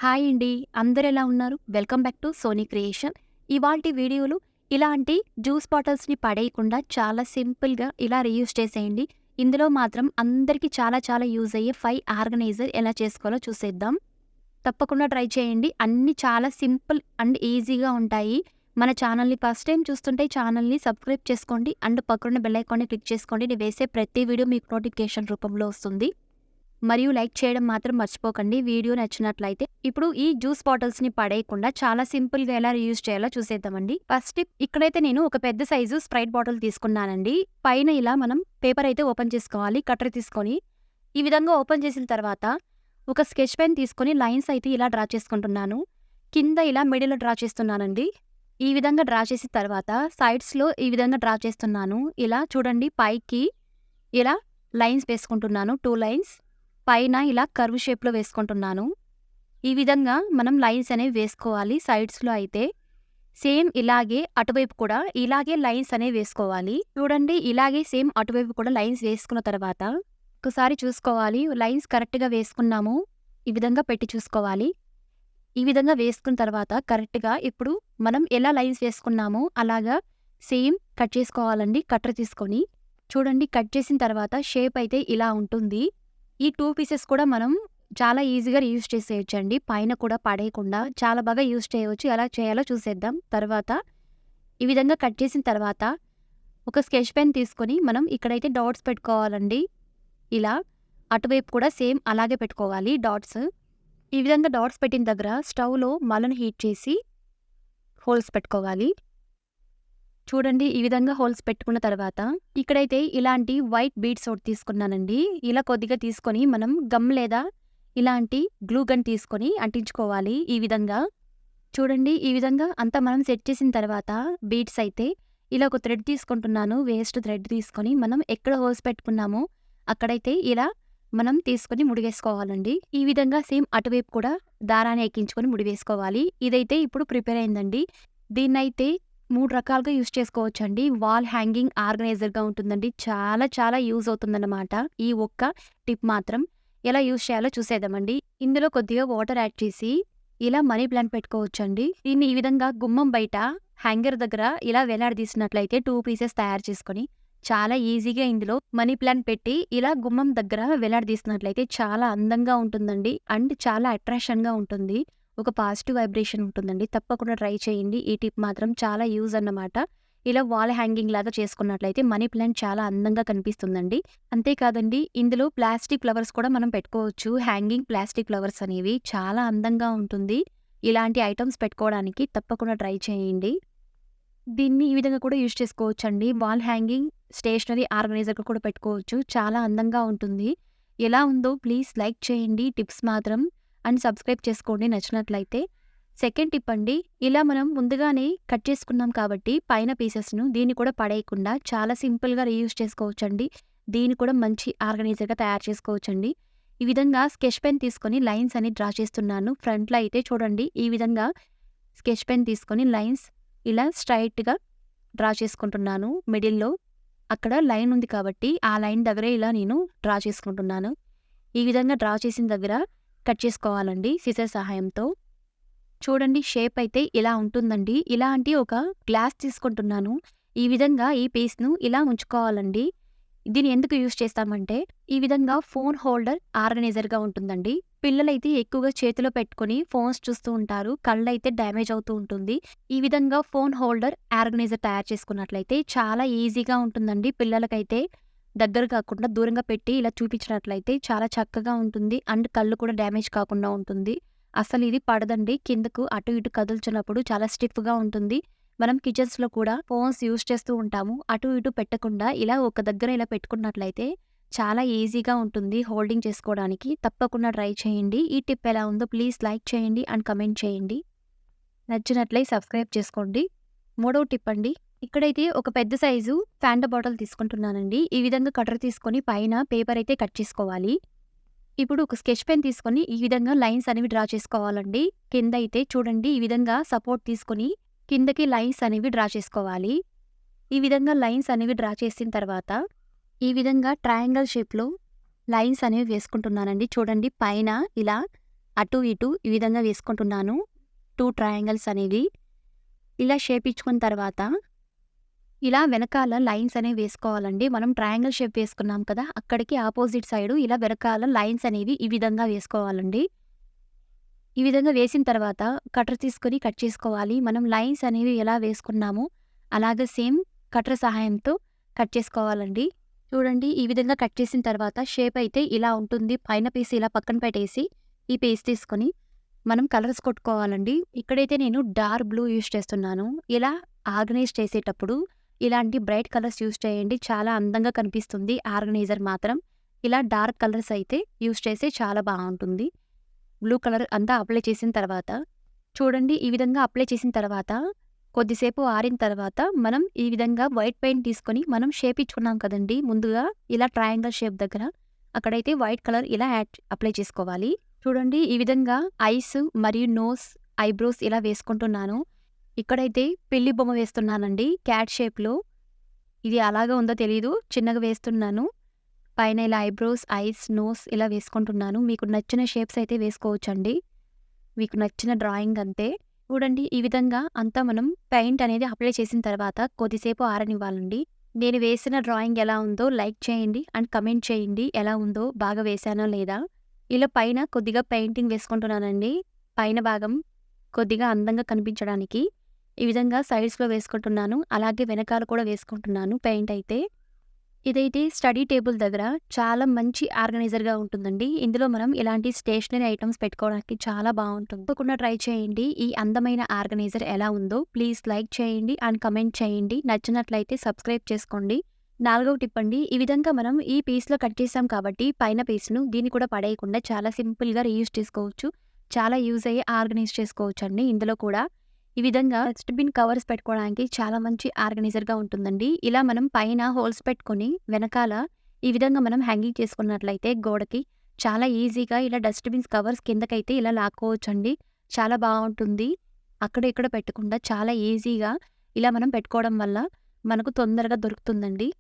Hi అండి. అందరెలా ఉన్నారు? Welcome back to Soni creation. ఇవాల్టి వీడియోలో ఇలాంటి జ్యూస్ బాటిల్స్‌ని పడేయకుండా చాలా సింపుల్‌గా ఇలా రీయూజ్ చేసేయండి. ఇందులో మాత్రం అందరికీ చాలా చాలా యూజ్ అయ్యే 5 ఆర్గనైజర్ ఎలా చేసుకోవాలో చూసేద్దాం. తప్పకుండా ట్రై చేయండి. అన్నీ చాలా సింపుల్ అండ్ ఈజీగా ఉంటాయి. మన ఛానల్‌ని ఫస్ట్ టైమ్ చూస్తుంటే ఛానల్‌ని సబ్స్క్రైబ్ చేసుకోండి. అండ్ పక్కనున్న బెల్ ఐకాన్‌ని క్లిక్ చేసుకోండి. నేను వేసే ప్రతి వీడియో మీకు నోటిఫికేషన్ రూపంలో వస్తుంది. మరియు లైక్ చేయడం మాత్రం మర్చిపోకండి. వీడియో నచ్చినట్లయితే. ఇప్పుడు ఈ జ్యూస్ బాటిల్స్‌ని పడేయకుండా చాలా సింపుల్‌గా ఎలా రీయూజ్ చేయాలో చూసేద్దామండి. ఫస్ట్ టిప్ ఇక్కడైతే నేను ఒక పెద్ద సైజు స్ప్రైట్ బాటిల్ తీసుకున్నానండి. పైన ఇలా మనం పేపర్ అయితే ఓపెన్ చేసుకోవాలి. కట్టర్ తీసుకొని ఈ విధంగా ఓపెన్ చేసిన తర్వాత ఒక స్కెచ్ పెన్ తీసుకొని లైన్స్ అయితే ఇలా డ్రా చేసుకుంటున్నాను. కింద ఇలా మిడిల్‌లో డ్రా చేస్తున్నానండి. ఈ విధంగా డ్రా చేసిన తర్వాత సైడ్స్‌లో ఈ విధంగా డ్రా చేస్తున్నాను. ఇలా చూడండి పైకి ఇలా లైన్స్ వేసుకుంటున్నాను. 2 లైన్స్. పైన ఇలా కర్వ్ షేప్‌లో వేసుకుంటున్నాను. ఈ విధంగా మనం లైన్స్ అనేవి వేసుకోవాలి సైడ్స్‌లో అయితే. సేమ్ ఇలాగే అటువైపు కూడా ఇలాగే లైన్స్ అనేవి వేసుకోవాలి. చూడండి ఇలాగే సేమ్ అటువైపు కూడా లైన్స్ వేసుకున్న తర్వాత ఒకసారి చూసుకోవాలి లైన్స్ కరెక్ట్‌గా వేసుకున్నాము. ఈ విధంగా పెట్టి చూసుకోవాలి. ఈ విధంగా వేసుకున్న తర్వాత కరెక్ట్‌గా ఇప్పుడు మనం ఎలా లైన్స్ వేసుకున్నామో అలాగా సేమ్ కట్ చేసుకోవాలండి కట్టర్ తీసుకొని. చూడండి కట్ చేసిన తర్వాత షేప్ అయితే ఇలా ఉంటుంది. ఈ 2 పీసెస్ కూడా మనం చాలా ఈజీగా రీయూజ్ చేసేయొచ్చండి. పైన కూడా పడేయకుండా చాలా బాగా యూజ్ చేయవచ్చు. ఎలా చేయాలో చూసేద్దాం. తర్వాత ఈ విధంగా కట్ చేసిన తర్వాత ఒక స్కెచ్ పెన్ తీసుకొని మనం ఇక్కడైతే డాట్స్ పెట్టుకోవాలండి. ఇలా అటువైపు కూడా సేమ్ అలాగే పెట్టుకోవాలి డాట్స్. ఈ విధంగా డాట్స్ పెట్టిన దగ్గర స్టవ్‌లో మలను హీట్ చేసి హోల్స్ పెట్టుకోవాలి. చూడండి ఈ విధంగా హోల్స్ పెట్టుకున్న తర్వాత ఇక్కడైతే ఇలాంటి వైట్ బీడ్స్ ఒకటి తీసుకున్నానండి. ఇలా కొద్దిగా తీసుకొని మనం గమ్ లేదా ఇలాంటి గ్లూ గన్ తీసుకొని అంటించుకోవాలి ఈ విధంగా. చూడండి ఈ విధంగా అంతా మనం సెట్ చేసిన తర్వాత బీడ్స్ అయితే ఇలా ఒక థ్రెడ్ తీసుకుంటున్నాను. వేస్ట్ థ్రెడ్ తీసుకొని మనం ఎక్కడ హోల్స్ పెట్టుకున్నామో అక్కడైతే ఇలా మనం తీసుకొని ముడివేసుకోవాలండి. ఈ విధంగా సేమ్ అటువైపు కూడా దారాన్ని ఎక్కించుకొని ముడివేసుకోవాలి. ఇదైతే ఇప్పుడు ప్రిపేర్ అయిందండి. దీన్నైతే 3 రకాలుగా యూజ్ చేసుకోవచ్చండి. వాల్ హ్యాంగింగ్ ఆర్గనైజర్‌గా ఉంటుందండి. చాలా చాలా యూజ్ అవుతుందన్నమాట. ఈ ఒక్క టిప్ మాత్రం ఎలా యూజ్ చేయాలో చూసేద్దామండి. ఇందులో కొద్దిగా వాటర్ యాడ్ చేసి ఇలా మనీ ప్లాంట్ పెట్టుకోవచ్చండి. దీన్ని ఈ విధంగా గుమ్మం బయట హ్యాంగర్ దగ్గర ఇలా వేలాడదీసినట్లయితే 2 పీసెస్ తయారు చేసుకొని చాలా ఈజీగా ఇందులో మనీ ప్లాంట్ పెట్టి ఇలా గుమ్మం దగ్గర వేలాడదీసినట్లయితే చాలా అందంగా ఉంటుందండి. అండ్ చాలా అట్రాక్షన్‌గా ఉంటుంది. ఒక పాజిటివ్ వైబ్రేషన్ ఉంటుందండి. తప్పకుండా ట్రై చేయండి. ఈ టిప్ మాత్రం చాలా యూజ్ అన్నమాట. ఇలా వాల్ హ్యాంగింగ్ లాగా చేసుకున్నట్లయితే మనీ ప్లాంట్ చాలా అందంగా కనిపిస్తుందండి. అంతేకాదండి ఇందులో ప్లాస్టిక్ ఫ్లవర్స్ కూడా మనం పెట్టుకోవచ్చు. హ్యాంగింగ్ ప్లాస్టిక్ ఫ్లవర్స్ అనేవి చాలా అందంగా ఉంటుంది. ఇలాంటి ఐటెమ్స్ పెట్టుకోవడానికి తప్పకుండా ట్రై చేయండి. దీన్ని ఈ విధంగా కూడా యూజ్ చేసుకోవచ్చండి. వాల్ హ్యాంగింగ్ స్టేషనరీ ఆర్గనైజర్‌గా కూడా పెట్టుకోవచ్చు. చాలా అందంగా ఉంటుంది. ఎలా ఉందో ప్లీజ్ లైక్ చేయండి టిప్స్ మాత్రం. అండ్ సబ్స్క్రైబ్ చేసుకోండి నచ్చినట్లయితే. సెకండ్ టిప్ అండి. ఇలా మనం ముందుగానే కట్ చేసుకున్నాం కాబట్టి పైన పీసెస్‌ను దీన్ని కూడా పడేయకుండా చాలా సింపుల్‌గా రీయూజ్ చేసుకోవచ్చండి. దీన్ని కూడా మంచి ఆర్గనైజర్‌గా తయారు చేసుకోవచ్చండి. ఈ విధంగా స్కెచ్ పెన్ తీసుకొని లైన్స్ అని డ్రా చేస్తున్నాను. ఫ్రంట్‌లో అయితే చూడండి ఈ విధంగా స్కెచ్ పెన్ తీసుకొని లైన్స్ ఇలా స్ట్రెయిట్‌గా డ్రా చేసుకుంటున్నాను. మిడిల్‌లో అక్కడ లైన్ ఉంది కాబట్టి ఆ లైన్ దగ్గరే ఇలా నేను డ్రా చేసుకుంటున్నాను. ఈ విధంగా డ్రా చేసిన దగ్గర కట్ చేసుకోవాలండి సిజర్ సహాయంతో. చూడండి షేప్ అయితే ఇలా ఉంటుందండి. ఇలాంటి ఒక గ్లాస్ తీసుకుంటున్నాను. ఈ విధంగా ఈ పీస్‌ను ఇలా ఉంచుకోవాలండి. దీన్ని ఎందుకు యూజ్ చేస్తామంటే ఈ విధంగా ఫోన్ హోల్డర్ ఆర్గనైజర్‌గా ఉంటుందండి. పిల్లలైతే ఎక్కువగా చేతిలో పెట్టుకొని ఫోన్స్ చూస్తూ ఉంటారు. కళ్ళైతే డ్యామేజ్ అవుతూ ఉంటుంది. ఈ విధంగా ఫోన్ హోల్డర్ ఆర్గనైజర్ తయారు చేసుకున్నట్లయితే చాలా ఈజీగా ఉంటుందండి. పిల్లలకైతే దగ్గర కాకుండా దూరంగా పెట్టి ఇలా చూపించినట్లయితే చాలా చక్కగా ఉంటుంది. అండ్ కళ్ళు కూడా డ్యామేజ్ కాకుండా ఉంటుంది. అసలు ఇది పడదండి. కిందకు అటు ఇటు కదుల్చినప్పుడు చాలా స్టిఫ్‌గా ఉంటుంది. మనం కిచెన్స్‌లో కూడా ఫోన్స్ యూజ్ చేస్తూ ఉంటాము. అటు ఇటు పెట్టకుండా ఇలా ఒక దగ్గర ఇలా పెట్టుకున్నట్లయితే చాలా ఈజీగా ఉంటుంది హోల్డింగ్ చేసుకోవడానికి. తప్పకుండా ట్రై చేయండి. ఈ టిప్ ఎలా ఉందో ప్లీజ్ లైక్ చేయండి అండ్ కమెంట్ చేయండి. నచ్చినట్లయితే సబ్స్క్రైబ్ చేసుకోండి. మూడవ టిప్ అండి. ఇక్కడైతే ఒక పెద్ద సైజు ఫాంటా బాటిల్ తీసుకుంటున్నానండి. ఈ విధంగా కటర్ తీసుకొని పైన పేపర్ అయితే కట్ చేసుకోవాలి. ఇప్పుడు ఒక స్కెచ్ పెన్ తీసుకొని ఈ విధంగా లైన్స్ అనేవి డ్రా చేసుకోవాలండి. కింద అయితే చూడండి ఈ విధంగా సపోర్ట్ తీసుకొని కిందకి లైన్స్ అనేవి డ్రా చేసుకోవాలి. ఈ విధంగా లైన్స్ అనేవి డ్రా చేసిన తర్వాత ఈ విధంగా ట్రయాంగిల్ షేప్‌లో లైన్స్ అనేవి వేసుకుంటున్నానండి. చూడండి పైన ఇలా అటు ఇటు ఈ విధంగా వేసుకుంటున్నాను 2 ట్రయాంగిల్స్ అనేవి. ఇలా షేప్ ఇచ్చుకున్న తర్వాత ఇలా వెనకాల లైన్స్ అనేవి వేసుకోవాలండి. మనం ట్రయాంగిల్ షేప్ వేసుకున్నాం కదా! అక్కడికి ఆపోజిట్ సైడు ఇలా వెనకాల లైన్స్ అనేవి ఈ విధంగా వేసుకోవాలండి. ఈ విధంగా వేసిన తర్వాత కటర్ తీసుకొని కట్ చేసుకోవాలి. మనం లైన్స్ అనేవి ఎలా వేసుకున్నామో అలాగే సేమ్ కటర్ సహాయంతో కట్ చేసుకోవాలండి. చూడండి ఈ విధంగా కట్ చేసిన తర్వాత షేప్ అయితే ఇలా ఉంటుంది. పైన పీస్ ఇలా పక్కన పెట్టేసి ఈ పీస్ తీసుకొని మనం కలర్స్ కొట్టుకోవాలండి. ఇక్కడైతే నేను డార్క్ బ్లూ యూజ్ చేస్తున్నాను. ఇలా ఆర్గనైజ్ చేసేటప్పుడు ఇలాంటి బ్రైట్ కలర్స్ యూజ్ చేయండి. చాలా అందంగా కనిపిస్తుంది ఆర్గనైజర్ మాత్రం. ఇలా డార్క్ కలర్స్ అయితే యూజ్ చేస్తే చాలా బాగుంటుంది. బ్లూ కలర్ అంతా అప్లై చేసిన తర్వాత చూడండి ఈ విధంగా అప్లై చేసిన తర్వాత కొద్దిసేపు ఆరిన తర్వాత మనం ఈ విధంగా వైట్ పెయింట్ తీసుకొని మనం షేప్ ఇచ్చుకున్నాం కదండి ముందుగా ఇలా ట్రయాంగిల్ షేప్ దగ్గర అక్కడైతే వైట్ కలర్ ఇలా అప్లై చేసుకోవాలి. చూడండి ఈ విధంగా ఐస్ మరియు నోస్ ఐబ్రోస్ ఇలా వేసుకుంటున్నాను. ఇక్కడైతే పిల్లి బొమ్మ వేస్తున్నానండి క్యాట్ షేప్లో. ఇది అలాగా ఉందో తెలీదు, చిన్నగా వేస్తున్నాను. పైన ఇలా ఐబ్రోస్ ఐస్ నోస్ ఇలా వేసుకుంటున్నాను. మీకు నచ్చిన షేప్స్ అయితే వేసుకోవచ్చండి, మీకు నచ్చిన డ్రాయింగ్ అంతే. చూడండి ఈ విధంగా అంతా మనం పెయింట్ అనేది అప్లై చేసిన తర్వాత కొద్దిసేపు ఆరనివ్వాలండి. నేను వేసిన డ్రాయింగ్ ఎలా ఉందో లైక్ చేయండి అండ్ కమెంట్ చేయండి, ఎలా ఉందో బాగా వేసానో లేదా. ఇలా పైన కొద్దిగా పెయింటింగ్ వేసుకుంటున్నానండి. పైన భాగం కొద్దిగా అందంగా కనిపించడానికి ఈ విధంగా సైడ్స్లో వేసుకుంటున్నాను. అలాగే వెనకాల కూడా వేసుకుంటున్నాను పెయింట్ అయితే. ఇదైతే స్టడీ టేబుల్ దగ్గర చాలా మంచి ఆర్గనైజర్గా ఉంటుందండి. ఇందులో మనం ఇలాంటి స్టేషనరీ ఐటమ్స్ పెట్టుకోవడానికి చాలా బాగుంటుంది. తప్పకుండా ట్రై చేయండి. ఈ అందమైన ఆర్గనైజర్ ఎలా ఉందో ప్లీజ్ లైక్ చేయండి అండ్ కమెంట్ చేయండి. నచ్చినట్లయితే సబ్స్క్రైబ్ చేసుకోండి. 4వ టిప్ అండి, ఈ విధంగా మనం ఈ పీస్లో కట్ చేసాం కాబట్టి పైన పీస్ను దీన్ని కూడా పడేయకుండా చాలా సింపుల్గా రీయూజ్ చేసుకోవచ్చు. చాలా యూజ్ అయ్యి ఆర్గనైజ్ చేసుకోవచ్చు అండి. ఇందులో కూడా ఈ విధంగా డస్ట్బిన్ కవర్స్ పెట్టుకోవడానికి చాలా మంచి ఆర్గనైజర్గా ఉంటుందండి. ఇలా మనం పైన హోల్స్ పెట్టుకొని వెనకాల ఈ విధంగా మనం హ్యాంగింగ్ చేసుకున్నట్లయితే గోడకి చాలా ఈజీగా ఇలా డస్ట్బిన్స్ కవర్స్ కిందకైతే ఇలా లాక్కోవచ్చండి. చాలా బాగుంటుంది. అక్కడ ఇక్కడ పెట్టకుండా చాలా ఈజీగా ఇలా మనం పెట్టుకోవడం వల్ల మనకు తొందరగా దొరుకుతుందండి.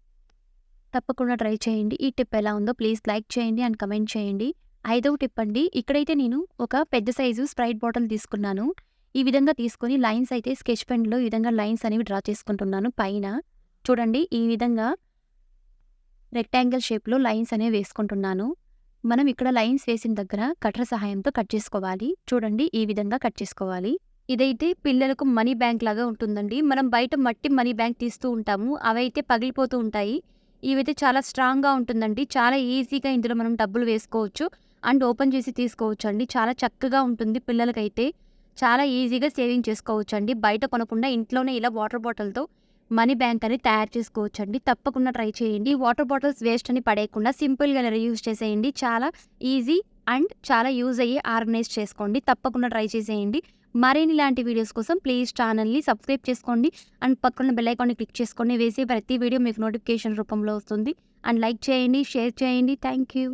తప్పకుండా ట్రై చేయండి. ఈ టిప్ ఎలా ఉందో ప్లీజ్ లైక్ చేయండి అండ్ కమెంట్ చేయండి. 5వ టిప్ అండి, ఇక్కడైతే నేను ఒక పెద్ద సైజు స్ప్రైట్ బాటిల్ తీసుకున్నాను. ఈ విధంగా తీసుకొని లైన్స్ అయితే స్కెచ్ పెన్లో ఈ విధంగా లైన్స్ అనేవి డ్రా చేసుకుంటున్నాను పైన. చూడండి ఈ విధంగా రెక్టాంగిల్ షేప్లో లైన్స్ అనేవి వేసుకుంటున్నాను. మనం ఇక్కడ లైన్స్ వేసిన దగ్గర కటర్ సహాయంతో కట్ చేసుకోవాలి. చూడండి ఈ విధంగా కట్ చేసుకోవాలి. ఇదైతే పిల్లలకు మనీ బ్యాంక్ లాగా ఉంటుందండి. మనం బయట మట్టి మనీ బ్యాంక్ తీస్తూ ఉంటాము, అవైతే పగిలిపోతూ ఉంటాయి. ఇవైతే చాలా స్ట్రాంగ్గా ఉంటుందండి. చాలా ఈజీగా ఇందులో మనం డబ్బులు వేసుకోవచ్చు అండ్ ఓపెన్ చేసి తీసుకోవచ్చు అండి. చాలా చక్కగా ఉంటుంది. పిల్లలకైతే చాలా ఈజీగా సేవింగ్ చేసుకోవచ్చండి. బయట కొనకుండా ఇంట్లోనే ఇలా వాటర్ బాటిల్తో మనీ బ్యాంక్ అని తయారు చేసుకోవచ్చండి. తప్పకుండా ట్రై చేయండి. వాటర్ బాటిల్స్ వేస్ట్ అని పడేయకుండా సింపుల్గా యూజ్ చేసేయండి. చాలా ఈజీ అండ్ చాలా యూజ్ అయ్యి ఆర్గనైజ్ చేసుకోండి. తప్పకుండా ట్రై చేసేయండి. మరిన్ని ఇలాంటి వీడియోస్ కోసం ప్లీజ్ ఛానల్ని సబ్స్క్రైబ్ చేసుకోండి అండ్ పక్కన బెల్ ఐకాన్ని క్లిక్ చేసుకోండి. వేసే ప్రతి వీడియో మీకు నోటిఫికేషన్ రూపంలో వస్తుంది. అండ్ లైక్ చేయండి, షేర్ చేయండి. Thank you.